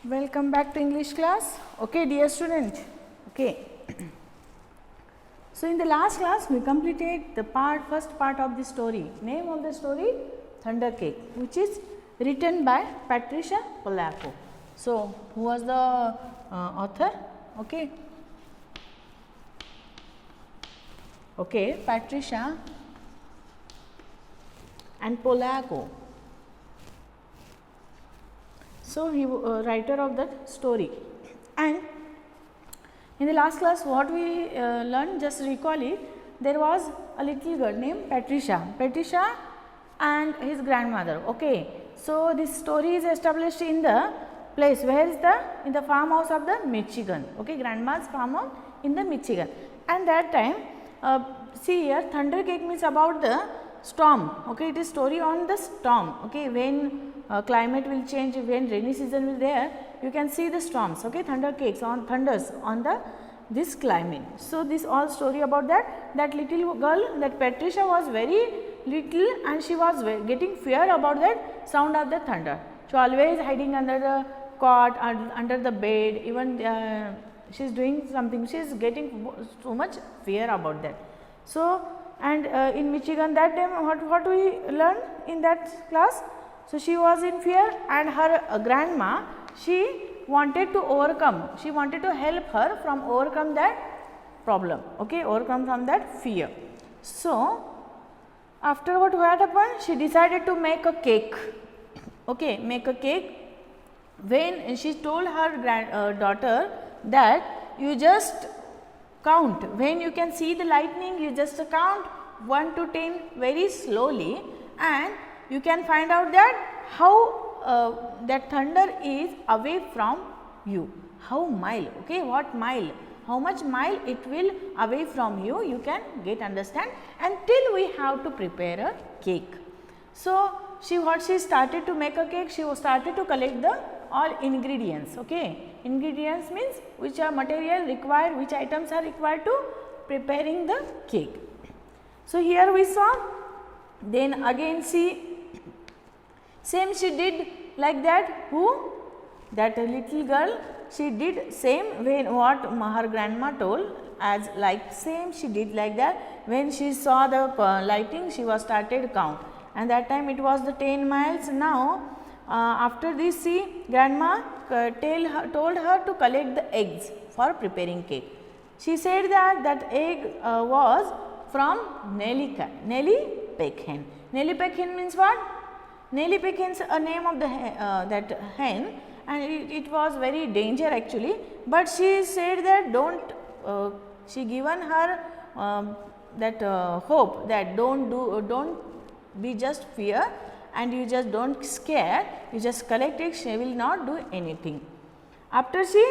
Welcome back to English class. Okay, dear student. Okay. So, in the last class we completed the first part of the story. Name of the story Thunder Cake, which is written by Patricia Polacco. So, who was the author? Okay. Okay, Patricia and Polacco. So, he writer of that story. And in the last class what we learned, just recall it, there was a little girl named Patricia and his grandmother. Okay. So, this story is established in the place, where is in the farmhouse of the Michigan. Okay, grandma's farmhouse in the Michigan. And that time, see here, Thunder Cake means about the storm. Okay, it is story on the storm. Okay, when climate will change, when rainy season will there, you can see the storms. Okay, thunder cakes on thunders on the this climate. So, this all story about that little girl, that Patricia was very little and she was getting fear about that sound of the thunder. She always hiding under the cot, under the bed, even she is doing something, she is getting so much fear about that. So, and in Michigan that time what we learned in that class? So, she was in fear and her grandma, she wanted to overcome, she wanted to help her from overcome that problem, okay, overcome from that fear. So, after what happened? She decided to make a cake, okay, make a cake. When she told her daughter that you just count, when you can see the lightning, you just count 1 to 10 very slowly, and you can find out that how that thunder is away from you, how mile, okay, what mile, how much mile it will away from you, you can get understand, until we have to prepare a cake. So, she started to make a cake, she started to collect the all ingredients, okay. Ingredients means which are material required, which items are required to preparing the cake. So, here we saw, then again see, same she did like that, who? That little girl, she did same when what her grandma told, as like same she did like that. When she saw the lighting, she was started count, and that time it was the 10 miles. Now, after this, see, grandma told her to collect the eggs for preparing cake. She said that egg was from Nelly Peck hen. Nelly Peck hen means what? Nelly Peck hen is a name of the that hen, and it was very danger actually, but she said that don't, she given her that hope that don't be just fear, and you just don't scare, you just collect it, she will not do anything. After she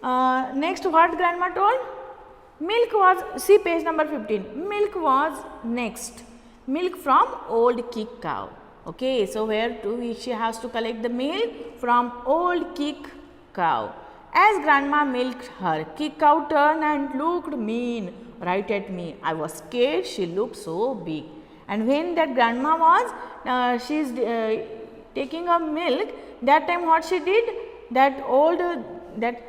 next what grandma told? Milk was, see page number 15, milk was next, milk from old kick cow. Okay, so where she has to collect the milk from old kick cow. As grandma milked her, kick cow turned and looked mean right at me. I was scared, she looked so big. And when that grandma was, she is taking a milk, that time what she did, that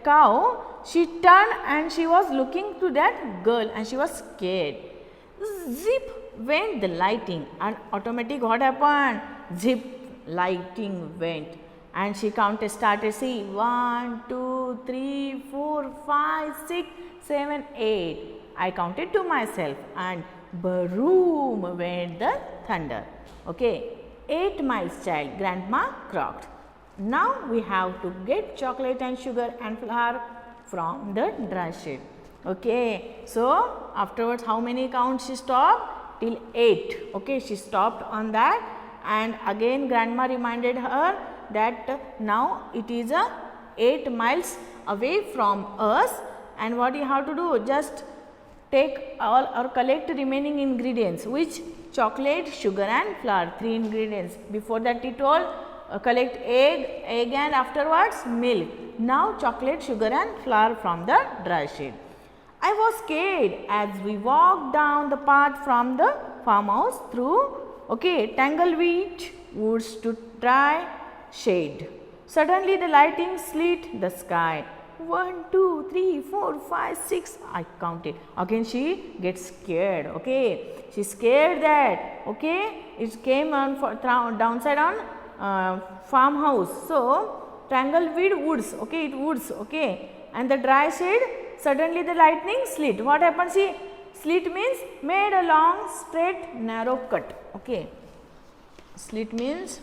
cow, she turned and she was looking to that girl and she was scared. Zip went the lighting, and automatic what happened? Zip, lighting went, and she started, see, 1, 2, 3, 4, 5, 6, 7, 8. I counted to myself, and boom went the thunder. Okay, 8 miles child, grandma croaked. Now we have to get chocolate and sugar and flour from the dry shed. Okay, so afterwards how many counts she stopped? Till 8. Okay, she stopped on that, and again grandma reminded her that now it is a 8 miles away from us, and what you have to do, just take all or collect remaining ingredients, which chocolate, sugar and flour, 3 ingredients. Before that he told collect egg and afterwards milk. Now chocolate, sugar and flour from the dry shed. I was scared as we walked down the path from the farmhouse through tangleweed woods to dry shade. Suddenly the lightning slit the sky. 1, 2, 3, 4, 5, 6. I counted. Again she gets scared. Okay, she scared that. Okay, it came on for downside on farmhouse. So Tangleweed woods. Okay, it woods. Okay, and the dry shade. Suddenly the lightning slit. What happened? See, slit means made a long, straight, narrow cut. Okay, slit means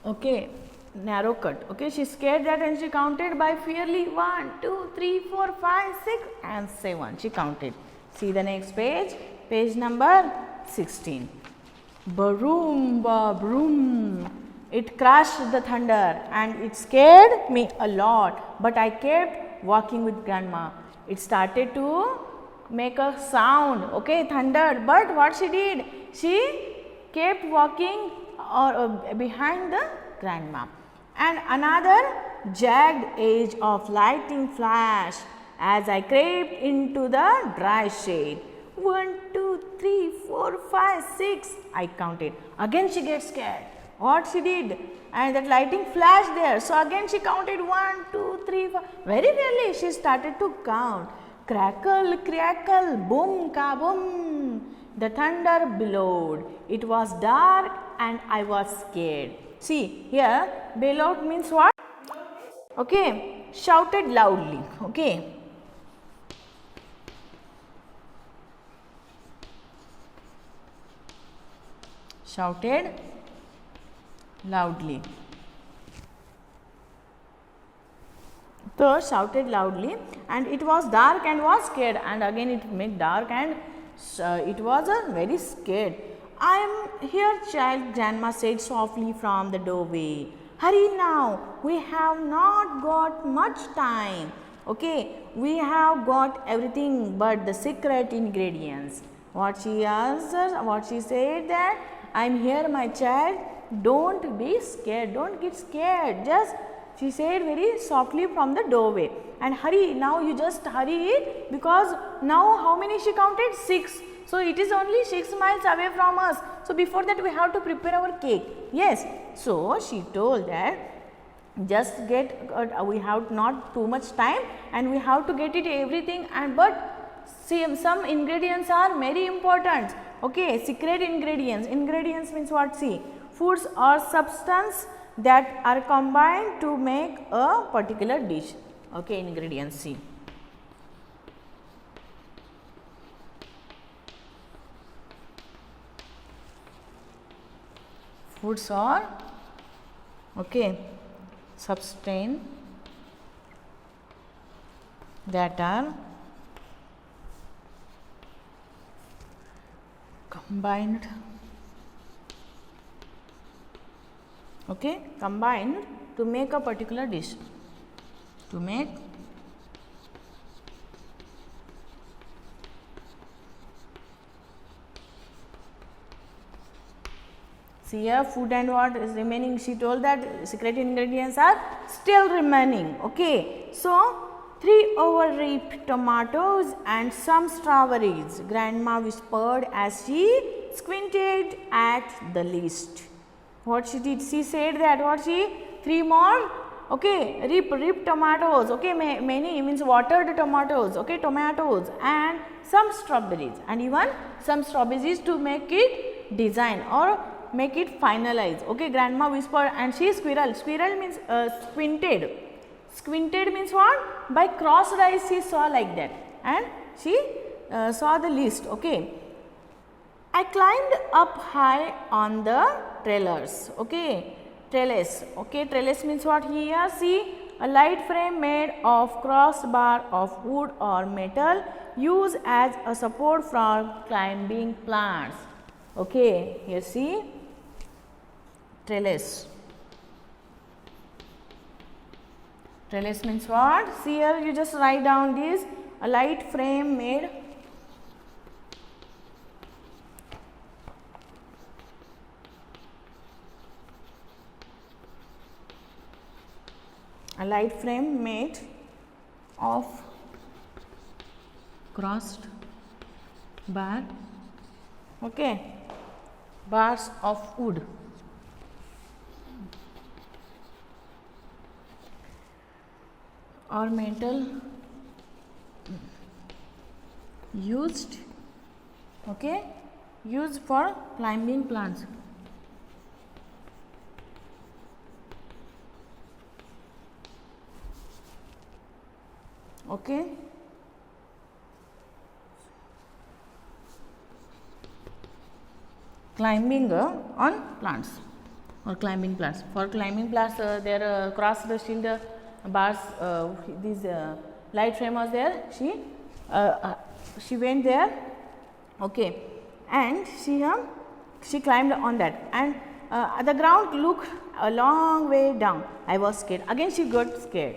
okay, narrow cut. Okay, she scared that and she counted by fearly 1, 2, 3, 4, 5, 6 and 7. She counted. See the next page, page number 16. Baroom, ba-broom. It crashed the thunder and it scared me a lot, but I kept walking with grandma. It started to make a sound, okay, thunder, but what she did? She kept walking behind the grandma. And another jagged edge of lightning flashed as I crept into the dry shade. 1, 2, 3, 4, 5, 6. I counted. Again she gets scared. What she did? And that lightning flashed there. So again she counted 1, 2, 3, 4. Very rarely she started to count. Crackle, crackle, boom, kaboom. The thunder bellowed. It was dark and I was scared. See here, bellowed means what? Okay, shouted loudly. Okay. Shouted loudly. So shouted loudly and it was dark and was scared, and again it made dark and it was very scared. I am here, child, grandma said softly from the doorway. Hurry now, we have not got much time. Okay, we have got everything but the secret ingredients. What she answered, what she said that, I am here, my child, don't be scared, don't get scared, just she said very softly from the doorway. And hurry, now you just hurry, because now how many she counted? 6. So it is only 6 miles away from us. So before that we have to prepare our cake. Yes. So she told that just get, we have not too much time and we have to get it everything, and but see, some ingredients are very important. Okay, secret ingredients. Ingredients means what? See, foods or substance that are combined to make a particular dish. Okay, ingredients. See, foods or okay, substance that are combined, okay, combined to make a particular dish, to make see here, food and what is remaining. She told that secret ingredients are still remaining. Okay, so 3 overripe tomatoes and some strawberries, grandma whispered as she squinted at the list. What she did? She said that what she 3 more okay, ripe tomatoes, okay, many means watered tomatoes, okay, tomatoes and some strawberries, and even some strawberries to make it design or make it finalize. Okay, grandma whispered, and she squirrel means squinted. Squinted means what? By crossed eyes she saw like that, and she saw the list. Okay, I climbed up high on the trellis. Okay, trellis. Okay, trellis means what? Here see, a light frame made of crossbar of wood or metal used as a support for climbing plants. Okay, here see, trellis. Trellis means what? See here, you just write down this, a light frame made a light frame made of crossed bar, okay, bars of wood. Or metal used, okay, used for climbing plants. Okay. Climbing on plants or climbing plants. For climbing plants, there crossed shield bars. This light frame was there. She went there. Okay, and she climbed on that, and the ground looked a long way down. I was scared. Again, she got scared.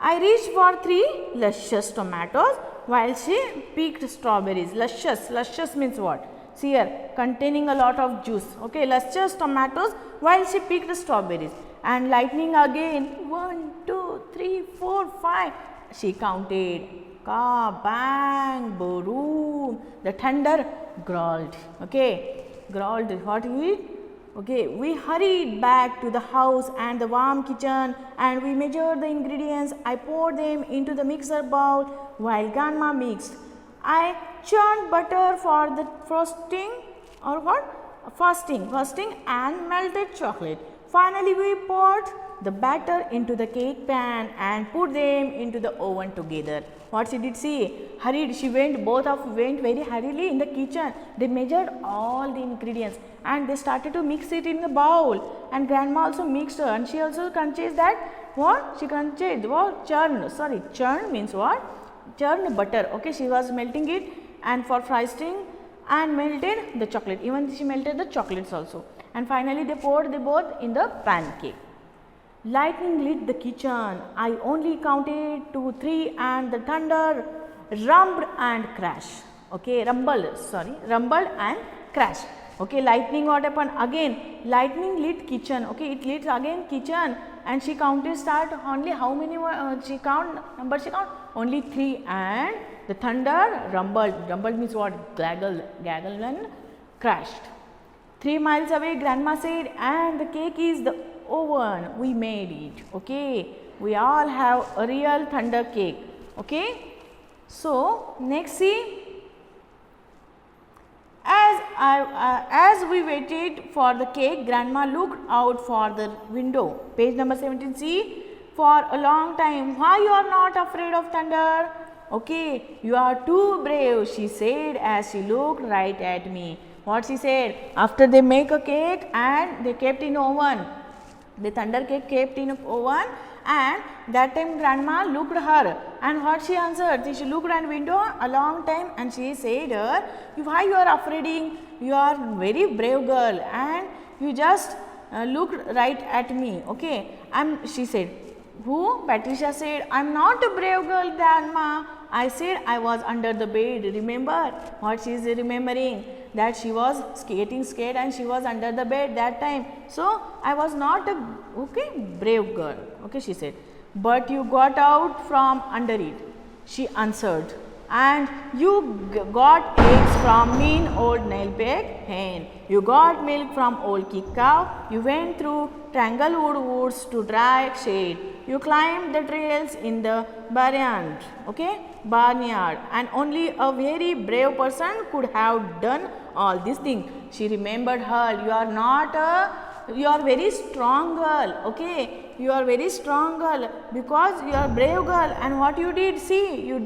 I reached for 3 luscious tomatoes while she picked strawberries. Luscious means what? See here, containing a lot of juice. Okay, luscious tomatoes while she picked strawberries. And lightning again, 1, 2, 3, 4, 5. She counted. Ka, bang, boom. The thunder growled. Okay, growled. What is it? Okay, we hurried back to the house and the warm kitchen, and we measured the ingredients. I poured them into the mixer bowl while grandma mixed. I churned butter for the frosting or what? Frosting and melted chocolate. Finally, we poured the batter into the cake pan and put them into the oven together. What she did, see, hurried, both went very hurriedly in the kitchen. They measured all the ingredients and they started to mix it in the bowl, and grandma also mixed and she also crunched that, what? She crunched, what? Churn means what? Churned butter, okay, she was melting it, and for frosting and melted the chocolate, even she melted the chocolates also, and finally they poured the both in the pancake. Lightning lit the kitchen. I only counted 2, 3 and the thunder rumbled and crashed. Okay, rumbled and crashed. Okay, lightning what happened? Again, lightning lit kitchen. Okay, it lit again kitchen, and she counted start only how many she count only 3, and the thunder rumbled. Rumbled means what? Gaggle and crashed. 3 miles away, grandma said, and the cake is the oven. We made it. Okay, we all have a real thunder cake. Okay, so next see, as we waited for the cake, grandma looked out for the window. Page number 17. See, for a long time, why you are not afraid of thunder? Okay, you are too brave, she said as she looked right at me. What she said? After they make a cake and they kept in oven, the thunder cake kept in oven, and that time grandma looked her, and what she answered? She looked at window a long time and she said her, why you are afraid? You are very brave girl and you just looked right at me. Okay, she said, who? Patricia said, I am not a brave girl, grandma. I said I was under the bed. Remember what she is remembering? That she was getting scared and she was under the bed that time. So I was not a brave girl. Okay, she said. But you got out from under it, she answered. And you got eggs from mean old nail-pegged hen. You got milk from old kick cow. You went through tanglewood woods to dry shade. You climbed the trails in the barnyard. Okay, barnyard. And only a very brave person could have done all these things. She remembered her. You are very strong girl. Okay, you are very strong girl because you are brave girl. And what you did? See, you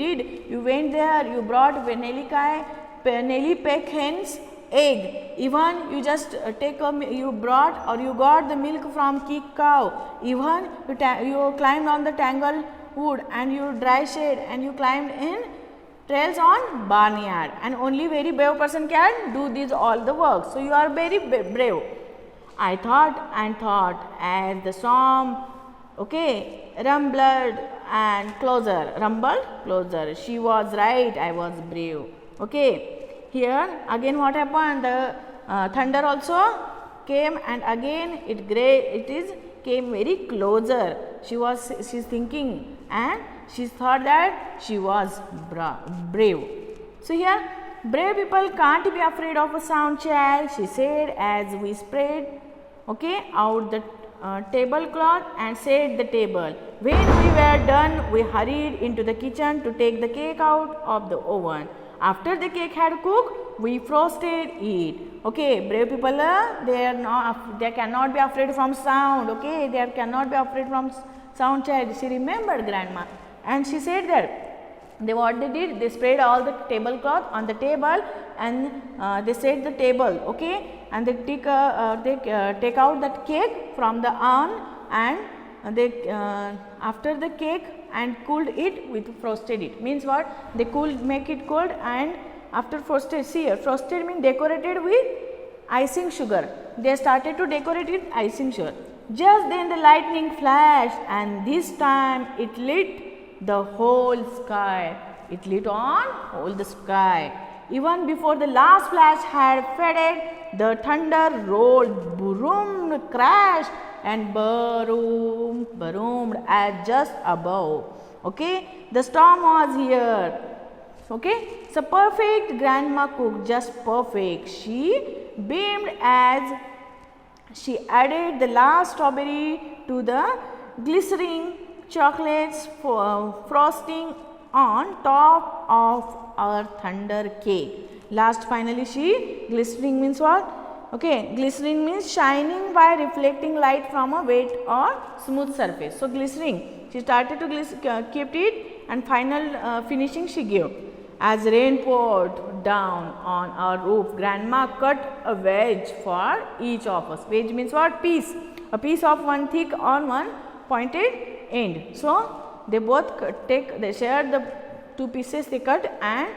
went there. You brought Nelly peck hen's egg. Even you just you got the milk from kick cow. Even you climbed on the tangled wood and you dry shade and you climbed in trails on barnyard. And only very brave person can do this all the work. So you are very brave. I thought and thought as the storm, rumbled closer. She was right, I was brave. Okay, here again what happened? The thunder also came, and again it is came very closer. She's thinking and she thought that she was brave. So here, brave people can't be afraid of a sound child, she said as we spread out the tablecloth and set the table. When we were done, we hurried into the kitchen to take the cake out of the oven. After the cake had cooked, we frosted it. Brave people, they cannot be afraid from sound. They cannot be afraid from sound child. She remembered grandma, and she said that what they did, they spread all the tablecloth on the table and they set the table, and they take out that cake from the oven and they after the cake and cooled it with frosted it. Means what? They make it cold and after frosted, see here, frosted means decorated with icing sugar. They started to decorate it with icing sugar. Just then the lightning flashed and this time it lit the whole sky. It lit on all the sky. Even before the last flash had faded, the thunder rolled, boomed, crashed and boomed at just above. The storm was here. So perfect, grandma cooked just perfect. She beamed as she added the last strawberry to the glistening chocolates frosting on top of our thunder cake. Last finally she, glistening means what? Glistening means shining by reflecting light from a wet or smooth surface. So glistening, she started to kept it and final finishing she gave. As rain poured down on our roof, grandma cut a wedge for each of us. Wedge means what? Piece. A piece of one thick on one pointed end. So they both they shared the two pieces they cut, and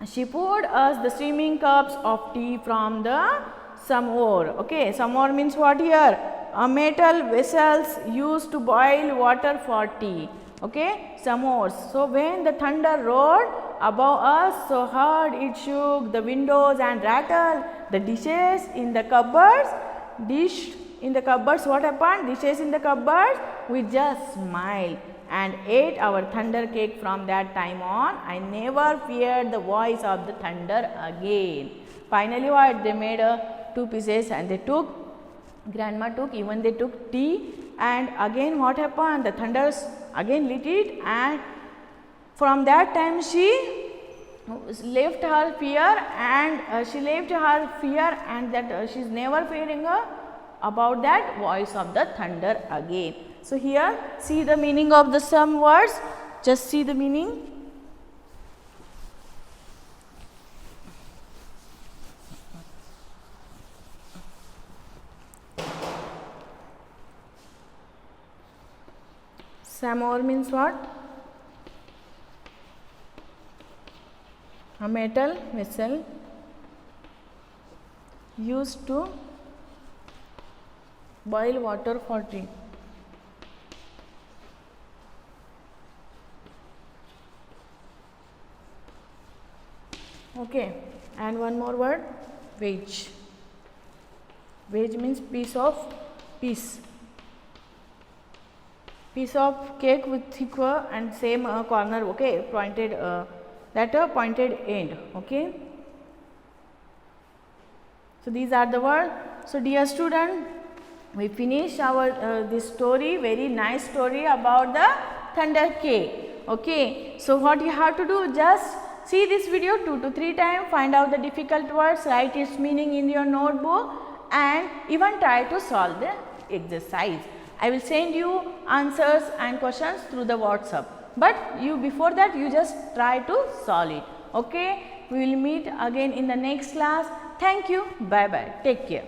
she poured us the steaming cups of tea from the samovar. Samovar means what here? A metal vessels used to boil water for tea. Samovars. So when the thunder roared above us so hard it shook the windows and rattled the dishes in the cupboards. What happened? Dishes in the cupboards, we just smiled and ate our thunder cake. From that time on, I never feared the voice of the thunder again. Finally what? They made two pieces and they took, grandma took, even they took tea, and again what happened? The thunders again lit it, and from that time she left her fear and that she is never fearing about that voice of the thunder again. So here see the meaning of the some words, just see the meaning. Samovar means what? A metal vessel used to boil water for tea. And one more word, wedge. Wedge means piece of cake with thicker and same corner, pointed pointed end. So these are the words. So dear student, we finished our this story, very nice story about the thunder cake. So what you have to do, just see this video 2 to 3 times, find out the difficult words, write its meaning in your notebook, and even try to solve the exercise. I will send you answers and questions through the WhatsApp, but before that you just try to solve it. We will meet again in the next class. Thank you. Bye bye. Take care.